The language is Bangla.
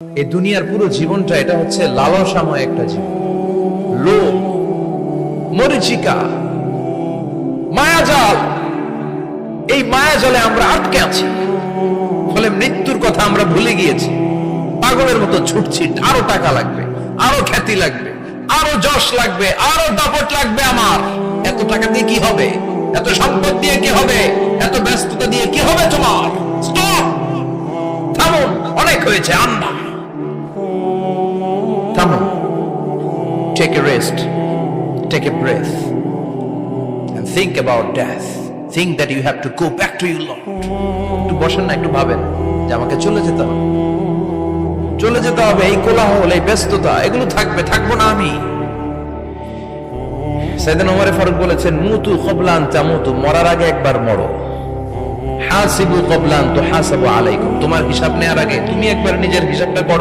এই দুনিয়ার পুরো জীবনটা এটা হচ্ছে লালসাময় একটা জীবন, লোভ, মরিচিকা, মায়াজাল। এই মায়াজালে আমরা আটকে আছি, ফলে মৃত্যুর কথা আমরা ভুলে গিয়েছি। পাগলের মতো ছুটছি, আরো টাকা লাগবে, আরো খ্যাতি লাগবে, আরো যশ লাগবে, আরো দাপট লাগবে। আমার এত টাকা দিয়ে কি হবে? এত সম্পদ দিয়ে কি হবে? এত ব্যস্ততা দিয়ে কি হবে? তোমার স্টপ, থামুন, অনেক হয়েছে। আন্না, থামুন, take a rest, take a breath and think about death. Think that you have to go back to your Lord. একটু বসেন না, একটু ভাবেন যে আমাকে চলে যেতে হবে, চলে যেতে হবে। এই কোলাহল, এই ব্যস্ততা, এগুলো থাকবে, থাকবো না আমি। সাইয়েদনা ওমর ফারুক বলেছেন, মুতু ক্বাবলা আন তামুতু, মরার আগে একবার মরো। হাসিবু ক্বাবলা আন তুহাসাবু আলাইকুম, তোমার হিসাব নেওয়ার আগে তুমি একবার নিজের হিসাবটা করো।